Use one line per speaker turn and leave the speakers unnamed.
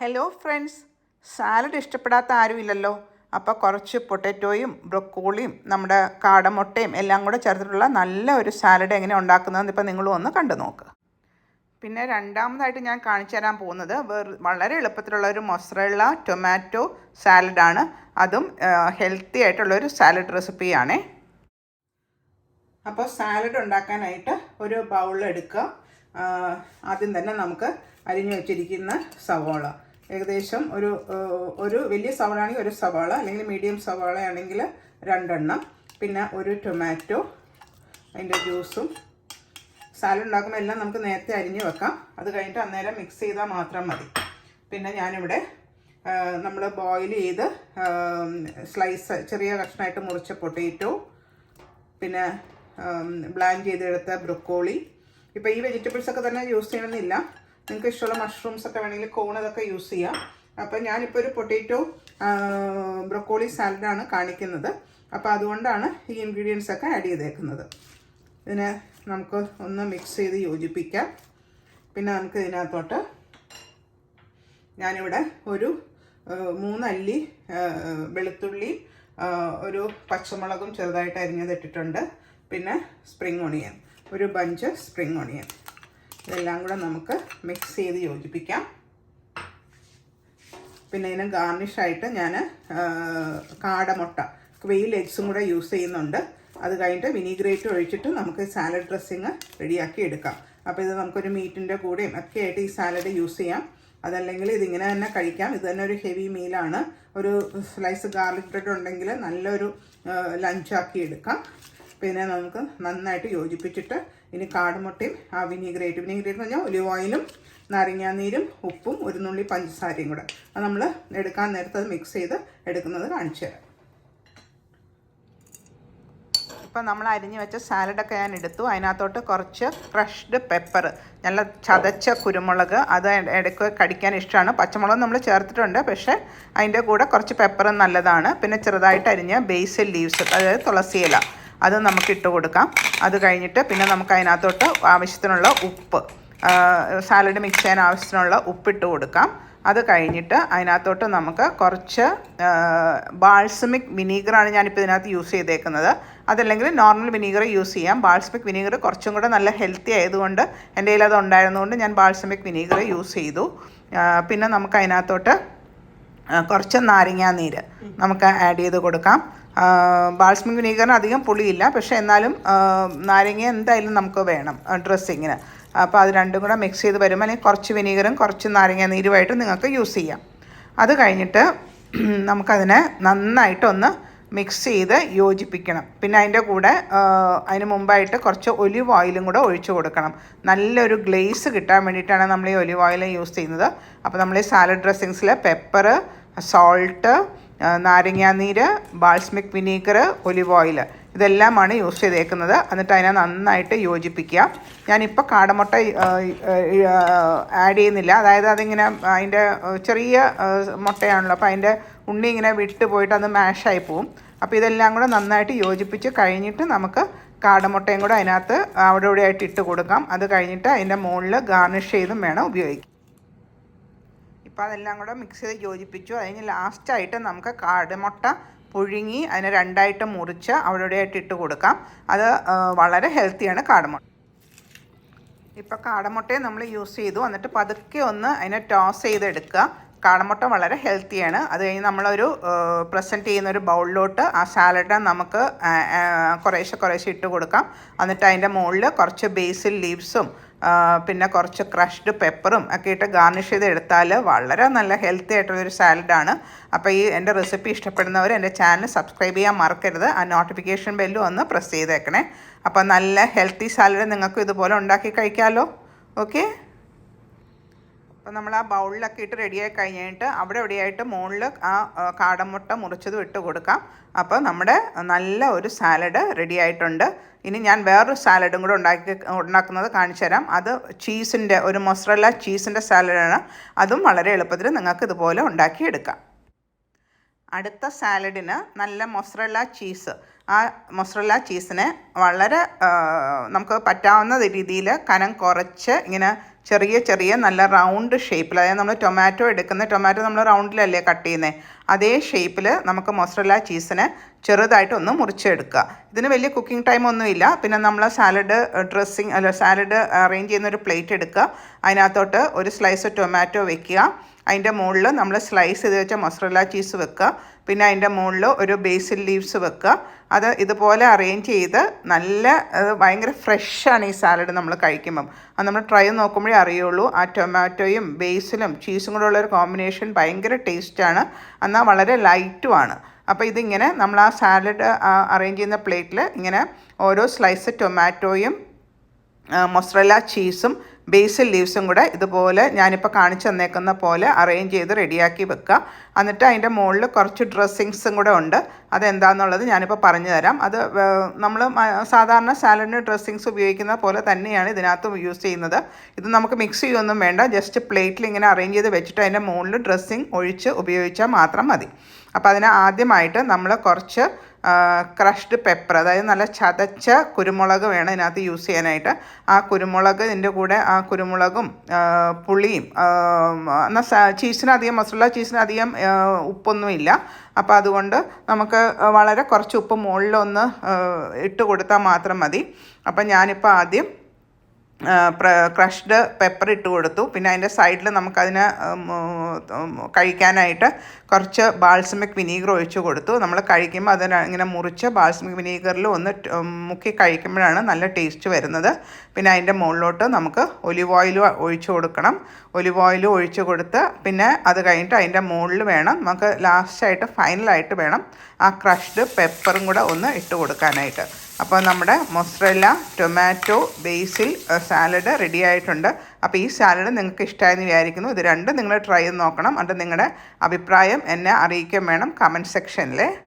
Hello friends, salad ഇഷ്ടപ്പെടാത്ത ആരുമില്ലല്ലോ. അപ്പോൾ കുറച്ച് പൊട്ടറ്റോയും ബ്രൊക്കോളിയും നമ്മുടെ കാടമുട്ടയും എല്ലാം കൂടെ ചേർത്തിട്ടുള്ള നല്ല ഒരു സാലഡ് എങ്ങനെ ഉണ്ടാക്കുന്നതെന്ന് ഇപ്പോൾ നിങ്ങളും ഒന്ന് കണ്ടു നോക്കുക. പിന്നെ രണ്ടാമതായിട്ട് ഞാൻ കാണിച്ചു തരാൻ പോകുന്നത് വളരെ എളുപ്പത്തിലുള്ള ഒരു മൊസറല്ല ടൊമാറ്റോ സാലഡാണ്. അതും ഹെൽത്തി ആയിട്ടുള്ളൊരു സാലഡ് റെസിപ്പിയാണേ. അപ്പോൾ സാലഡ് ഉണ്ടാക്കാനായിട്ട് ഒരു ബൗൾ എടുക്കുക. ആദ്യം തന്നെ നമുക്ക് അരിഞ്ഞു വെച്ചിരിക്കുന്ന സവാള, ഏകദേശം ഒരു വലിയ സവാള ആണെങ്കിൽ ഒരു സവാള, അല്ലെങ്കിൽ മീഡിയം സവാള ആണെങ്കിൽ 2 എണ്ണം, പിന്നെ ഒരു ടൊമാറ്റോ, അതിൻ്റെ ജ്യൂസും. സാലഡ് ഉണ്ടാക്കുമ്പോൾ എല്ലാം നമുക്ക് നേരത്തെ അരിഞ്ഞ് വെക്കാം. അത് കഴിഞ്ഞിട്ട് അന്നേരം മിക്സ് ചെയ്താൽ മാത്രം മതി. പിന്നെ ഞാനിവിടെ നമ്മൾ ബോയിൽ ചെയ്ത് സ്ലൈസ് ചെറിയ കഷ്ണമായിട്ട് മുറിച്ച പൊട്ടേറ്റോ, പിന്നെ ബ്ലാൻഡ് ചെയ്തെടുത്ത ബ്രൊക്കോളി. ഇപ്പോൾ ഈ വെജിറ്റബിൾസൊക്കെ തന്നെ യൂസ് ചെയ്യണമെന്നില്ല, നിങ്ങൾക്ക് ഇഷ്ടമുള്ള മഷ്റൂംസൊക്കെ വേണമെങ്കിൽ കോണതൊക്കെ യൂസ് ചെയ്യാം. അപ്പോൾ ഞാനിപ്പോൾ ഒരു പൊട്ടേറ്റോ ബ്രൊക്കോളി സാലഡാണ് കാണിക്കുന്നത്. അപ്പോൾ അതുകൊണ്ടാണ് ഈ ഇൻഗ്രീഡിയൻസ് ഒക്കെ ആഡ് ചെയ്തേക്കുന്നത്. ഇതിനെ നമുക്ക് ഒന്ന് മിക്സ് ചെയ്ത് യോജിപ്പിക്കാം. പിന്നെ നമുക്ക് ഇതിനകത്തോട്ട് ഞാനിവിടെ ഒരു 3 അല്ലി വെളുത്തുള്ളി, ഒരു പച്ചമുളകും ചെറുതായിട്ട് അരിഞ്ഞതിട്ടിട്ടുണ്ട്. പിന്നെ സ്പ്രിംഗ് ഓണിയൻ, ഒരു ബഞ്ച് സ്പ്രിംഗ് ഓണിയൻ. ഇതെല്ലാം കൂടെ നമുക്ക് മിക്സ് ചെയ്ത് യോജിപ്പിക്കാം. പിന്നെ ഇതിന് ഗാർണിഷായിട്ട് ഞാൻ കാടമുട്ട, ക്വെയിൽ എഗ്സും കൂടെ യൂസ് ചെയ്യുന്നുണ്ട്. അത് കഴിഞ്ഞിട്ട് വിനീഗ്രേറ്റ് ഒഴിച്ചിട്ട് നമുക്ക് സാലഡ് ഡ്രസ്സിങ് റെഡിയാക്കി എടുക്കാം. അപ്പോൾ ഇത് നമുക്കൊരു മീറ്റിൻ്റെ കൂടെയും ഒക്കെ ആയിട്ട് ഈ സാലഡ് യൂസ് ചെയ്യാം. അതല്ലെങ്കിൽ ഇതിങ്ങനെ തന്നെ കഴിക്കാം. ഇത് തന്നെ ഒരു ഹെവി മീലാണ്. ഒരു സ്ലൈസ് ഗാർലിക് ബ്രെഡ് ഉണ്ടെങ്കിൽ നല്ലൊരു ലഞ്ചാക്കി എടുക്കാം. പിന്നെ നമുക്ക് നന്നായിട്ട് യോജിപ്പിച്ചിട്ട് ഇനി കാടമുട്ടയും ആ വിനീഗ്രേറ്റ് എന്ന് പറഞ്ഞാൽ ഒലിവ് ഓയിലും നാരങ്ങാനീരും ഉപ്പും ഒരു നുള്ളി പഞ്ചസാരയും കൂടെ അത് നമ്മൾ എടുക്കാൻ നേരത്തെ അത് മിക്സ് ചെയ്ത് എടുക്കുന്നത് കാണിച്ചു തരാം. ഇപ്പം നമ്മൾ അരിഞ്ഞ് വെച്ച സാലഡൊക്കെ ഞാൻ എടുത്തു. അതിനകത്തോട്ട് കുറച്ച് ക്രഷ്ഡ് പെപ്പർ, നല്ല ചതച്ച കുരുമുളക്, അത് ഇടയ്ക്ക് കടിക്കാൻ ഇഷ്ടമാണ്. പച്ചമുളക് നമ്മൾ ചേർത്തിട്ടുണ്ട്, പക്ഷേ അതിൻ്റെ കൂടെ കുറച്ച് പെപ്പറും നല്ലതാണ്. പിന്നെ ചെറുതായിട്ട് അരിഞ്ഞ ബേസിൽ ലീവ്സ്, അതായത് തുളസിയില, അത് നമുക്ക് ഇട്ട് കൊടുക്കാം. അത് കഴിഞ്ഞിട്ട് പിന്നെ നമുക്ക് അതിനകത്തോട്ട് ആവശ്യത്തിനുള്ള ഉപ്പ്, സാലഡ് മിക്സ് ചെയ്യാൻ ആവശ്യത്തിനുള്ള ഉപ്പിട്ട് കൊടുക്കാം. അത് കഴിഞ്ഞിട്ട് അതിനകത്തോട്ട് നമുക്ക് കുറച്ച് ബാൾസമിക് വിനീഗറാണ് ഞാനിപ്പോൾ ഇതിനകത്ത് യൂസ് ചെയ്തേക്കുന്നത്. അതല്ലെങ്കിൽ നോർമൽ വിനീഗർ യൂസ് ചെയ്യാം. ബാൾസമിക് വിനീഗർ കുറച്ചും കൂടെ നല്ല ഹെൽത്തി ആയതുകൊണ്ട് എൻ്റെ കയ്യിൽ അത് ഉണ്ടായിരുന്നതുകൊണ്ട് ഞാൻ ബാൾസമിക് വിനീഗർ യൂസ് ചെയ്തു. പിന്നെ നമുക്ക് അതിനകത്തോട്ട് കുറച്ച് നാരങ്ങാനീര് നമുക്ക് ആഡ് ചെയ്ത് കൊടുക്കാം. ബാൾസമിക് വിനീഗറിന് അധികം പുളിയില്ല, പക്ഷേ എന്നാലും നാരങ്ങ എന്തായാലും നമുക്ക് വേണം ഡ്രസ്സിങ്ങിന്. അപ്പോൾ അത് രണ്ടും കൂടെ മിക്സ് ചെയ്ത് വരുമ്പോൾ അല്ലെങ്കിൽ കുറച്ച് വിനീഗറും കുറച്ച് നാരങ്ങാനീരുമായിട്ട് നിങ്ങൾക്ക് യൂസ് ചെയ്യാം. അത് കഴിഞ്ഞിട്ട് നമുക്കതിനെ നന്നായിട്ടൊന്ന് മിക്സ് ചെയ്ത് യോജിപ്പിക്കണം. പിന്നെ അതിൻ്റെ കൂടെ അതിന് മുമ്പായിട്ട് കുറച്ച് ഒലിവ് ഓയിലും കൂടെ ഒഴിച്ചു കൊടുക്കണം. നല്ലൊരു ഗ്ലേസ് കിട്ടാൻ വേണ്ടിയിട്ടാണ് നമ്മൾ ഈ ഒലിവ് ഓയിൽ യൂസ് ചെയ്യുന്നത്. അപ്പോൾ നമ്മൾ ഈ സാലഡ് ഡ്രസ്സിങ്സിൽ പെപ്പർ, സോൾട്ട്, നാരങ്ങാനീര്, ബാൾസമിക് വിനീഗർ, ഒലിവ് ഓയിൽ ഇതെല്ലാമാണ് യൂസ് ചെയ്തേക്കുന്നത്. എന്നിട്ട് അതിനെ നന്നായിട്ട് യോജിപ്പിക്കുക. ഞാനിപ്പോൾ കാടമുട്ട ആഡ് ചെയ്യുന്നില്ല, അതായത് അതിങ്ങനെ അതിൻ്റെ ചെറിയ മുട്ടയാണല്ലോ, അപ്പോൾ അതിൻ്റെ ഉണ്ണി ഇങ്ങനെ വിട്ട് പോയിട്ട് അത് മാഷായി പോവും. അപ്പോൾ ഇതെല്ലാം കൂടെ നന്നായിട്ട് യോജിപ്പിച്ച് കഴിഞ്ഞിട്ട് നമുക്ക് കാടമുട്ടയും കൂടെ അതിനകത്ത് അവിടെ ഇവിടെ ആയിട്ട് ഇട്ട് കൊടുക്കാം. അത് കഴിഞ്ഞിട്ട് അതിൻ്റെ മുകളിൽ ഗാർണിഷ് ചെയ്തും വേണം ഉപയോഗിക്കാം. ഇപ്പോൾ അതെല്ലാം കൂടെ മിക്സ് ചെയ്ത് യോജിപ്പിച്ചു. അതിന് ലാസ്റ്റായിട്ട് നമുക്ക് കാടമുട്ട പുഴുങ്ങി അതിനെ 2ആയിട്ട് മുറിച്ച് അവിടെ ഇവിടെയായിട്ട് ഇട്ട് കൊടുക്കാം. അത് വളരെ ഹെൽത്തിയാണ് കാടമുട്ട. ഇപ്പോൾ കാടമുട്ടയെ നമ്മൾ യൂസ് ചെയ്തു. എന്നിട്ട് പതുക്കെ ഒന്ന് അതിനെ ടോസ് ചെയ്തെടുക്കുക. കാടമുട്ട വളരെ ഹെൽത്തിയാണ്. അത് കഴിഞ്ഞ് നമ്മളൊരു പ്രസൻറ്റ് ചെയ്യുന്നൊരു ബൗളിലോട്ട് ആ സാലഡ് നമുക്ക് കുറേശ്ശെ ഇട്ട് കൊടുക്കാം. എന്നിട്ട് അതിൻ്റെ മുകളിൽ കുറച്ച് ബേസിൽ ലീവ്സും പിന്നെ കുറച്ച് ക്രഷ്ഡ് പെപ്പറും ഒക്കെ ഇട്ട് ഗാർണിഷ് ചെയ്ത് എടുത്താൽ വളരെ നല്ല ഹെൽത്തി ആയിട്ടുള്ളൊരു സാലഡാണ്. അപ്പോൾ ഈ എൻ്റെ റെസിപ്പി ഇഷ്ടപ്പെടുന്നവർ എൻ്റെ ചാനൽ സബ്സ്ക്രൈബ് ചെയ്യാൻ മറക്കരുത്. ആ നോട്ടിഫിക്കേഷൻ ബെല്ലും ഒന്ന് പ്രസ് ചെയ്തേക്കണേ. അപ്പോൾ നല്ല ഹെൽത്തി സാലഡ് നിങ്ങൾക്ക് ഇതുപോലെ ഉണ്ടാക്കി കഴിക്കാമല്ലോ. ഓക്കെ, അപ്പോൾ നമ്മൾ ആ ബൗളിലൊക്കെ ഇട്ട് റെഡിയായി കഴിഞ്ഞിട്ട് അവിടെ എവിടെയായിട്ട് മുകളിൽ ആ കാടമുട്ട മുറിച്ചതും ഇട്ട് കൊടുക്കാം. അപ്പോൾ നമ്മുടെ നല്ല ഒരു സാലഡ് റെഡി ആയിട്ടുണ്ട്. ഇനി ഞാൻ വേറൊരു സാലഡും കൂടെ ഉണ്ടാക്കുന്നത് കാണിച്ചു തരാം. അത് ചീസിൻ്റെ, ഒരു മൊസറല്ല ചീസിൻ്റെ സാലഡാണ്. അതും വളരെ എളുപ്പത്തിൽ നിങ്ങൾക്ക് ഇതുപോലെ ഉണ്ടാക്കിയെടുക്കാം. അടുത്ത സാലഡിന് നല്ല മൊസറല്ല ചീസ്, ആ മൊസറല്ല ചീസിനെ വളരെ നമുക്ക് പറ്റാവുന്ന രീതിയിൽ കനം കുറച്ച് ഇങ്ങനെ ചെറിയ ചെറിയ നല്ല റൗണ്ട് ഷേപ്പിൽ, അതായത് നമ്മൾ ടൊമാറ്റോ നമ്മൾ റൗണ്ടിലല്ലേ കട്ട് ചെയ്യുന്നത്, അതേ ഷേപ്പിൽ നമുക്ക് മൊസറല്ല ചീസിനെ ചെറുതായിട്ടൊന്ന് മുറിച്ചെടുക്കുക. ഇതിന് വലിയ കുക്കിംഗ് ടൈം ഒന്നുമില്ല. പിന്നെ നമ്മൾ സാലഡ് അറേഞ്ച് ചെയ്യുന്ന ഒരു പ്ലേറ്റ് എടുക്കുക, അതിനകത്തോട്ട് ഒരു സ്ലൈസ് ടൊമാറ്റോ വെക്കുക, അതിൻ്റെ മുകളിൽ നമ്മൾ സ്ലൈസ് ചെയ്ത് വെച്ച മൊസറല്ല ചീസ് വെക്കുക, പിന്നെ അതിൻ്റെ മുകളിൽ ഒരു ബേസിൽ ലീവ്സ് വെക്കുക. അത് ഇതുപോലെ അറേഞ്ച് ചെയ്ത് ഭയങ്കര ഫ്രഷാണ് ഈ സാലഡ് നമ്മൾ കഴിക്കുമ്പം. അത് നമ്മൾ ട്രൈ നോക്കുമ്പോഴേ അറിയുള്ളൂ, ആ ടൊമാറ്റോയും ബേസിലും ചീസും കൂടെ ഉള്ളൊരു കോമ്പിനേഷൻ ഭയങ്കര ടേസ്റ്റാണ്, എന്നാൽ വളരെ ലൈറ്റുമാണ്. അപ്പോൾ ഇതിങ്ങനെ നമ്മൾ ആ സാലഡ് അറേഞ്ച് ചെയ്യുന്ന പ്ലേറ്റിൽ ഇങ്ങനെ ഓരോ സ്ലൈസ് ടൊമാറ്റോയും മൊസറല്ല ചീസും ബേസിൽ ലീവ്സും കൂടെ ഇതുപോലെ ഞാനിപ്പോൾ കാണിച്ചു തന്നേക്കുന്ന പോലെ അറേഞ്ച് ചെയ്ത് റെഡിയാക്കി വെക്കുക. എന്നിട്ട് അതിൻ്റെ മുകളിൽ കുറച്ച് ഡ്രസ്സിങ്സും കൂടെ ഉണ്ട്. അതെന്താണെന്നുള്ളത് ഞാനിപ്പോൾ പറഞ്ഞു തരാം. അത് നമ്മൾ സാധാരണ സാലഡിന് ഡ്രസ്സിങ്സ് ഉപയോഗിക്കുന്ന പോലെ തന്നെയാണ് ഇതിനകത്ത് യൂസ് ചെയ്യുന്നത്. ഇത് നമുക്ക് മിക്സ് ചെയ്യൊന്നും വേണ്ട, ജസ്റ്റ് പ്ലേറ്റിൽ ഇങ്ങനെ അറേഞ്ച് ചെയ്ത് വെച്ചിട്ട് അതിൻ്റെ മുകളിൽ ഡ്രസ്സിങ് ഒഴിച്ച് ഉപയോഗിച്ചാൽ മാത്രം മതി. അപ്പോൾ അതിന് ആദ്യമായിട്ട് നമ്മൾ കുറച്ച് ക്രഷ്ഡ് പെപ്പർ, അതായത് നല്ല ചതച്ച കുരുമുളക് വേണം ഇതിനകത്ത് യൂസ് ചെയ്യാനായിട്ട്. ആ കുരുമുളകിൻ്റെ കൂടെ ആ കുരുമുളകും പുളിയും, എന്നാൽ മൊസറല്ല ചീസിനധികം ഉപ്പൊന്നുമില്ല. അപ്പോൾ അതുകൊണ്ട് നമുക്ക് വളരെ കുറച്ച് ഉപ്പ് മുകളിലൊന്ന് ഇട്ട് കൊടുത്താൽ മാത്രം മതി. അപ്പം ഞാനിപ്പോൾ ആദ്യം ക്രഷ്ഡ് പെപ്പർ ഇട്ട് കൊടുത്തു. പിന്നെ അതിൻ്റെ സൈഡിൽ നമുക്കതിന് കഴിക്കാനായിട്ട് കുറച്ച് ബാൾസമിക് വിനീഗർ ഒഴിച്ച് കൊടുത്തു. നമ്മൾ കഴിക്കുമ്പോൾ അതിന് ഇങ്ങനെ മുറിച്ച് ബാൾസമിക് വിനീഗറിൽ ഒന്ന് മുക്കി കഴിക്കുമ്പോഴാണ് നല്ല ടേസ്റ്റ് വരുന്നത്. പിന്നെ അതിൻ്റെ മുകളിലോട്ട് നമുക്ക് ഒലിവ് ഓയിൽ ഒഴിച്ച് കൊടുക്കണം. ഒലിവ് ഓയിൽ ഒഴിച്ച് കൊടുത്ത് പിന്നെ അത് കഴിഞ്ഞിട്ട് അതിൻ്റെ മുകളിൽ വേണം നമുക്ക് ലാസ്റ്റായിട്ട് ഫൈനലായിട്ട് വേണം ആ ക്രഷ്ഡ് പെപ്പറും കൂടെ ഒന്ന് ഇട്ട് കൊടുക്കാനായിട്ട്. അപ്പോൾ നമ്മുടെ മൊസറല്ല ടൊമാറ്റോ ബേസിൽ സാലഡ് റെഡി ആയിട്ടുണ്ട്. അപ്പോൾ ഈ സാലഡ് നിങ്ങൾക്ക് ഇഷ്ടമായെന്ന് വിചാരിക്കുന്നു. ഇത് രണ്ടും നിങ്ങൾ ട്രൈ ചെയ്ത് നോക്കണം. എന്നിട്ട് നിങ്ങളുടെ അഭിപ്രായം എന്നെ അറിയിക്കാൻ വേണം കമൻറ്റ് സെക്ഷനിൽ.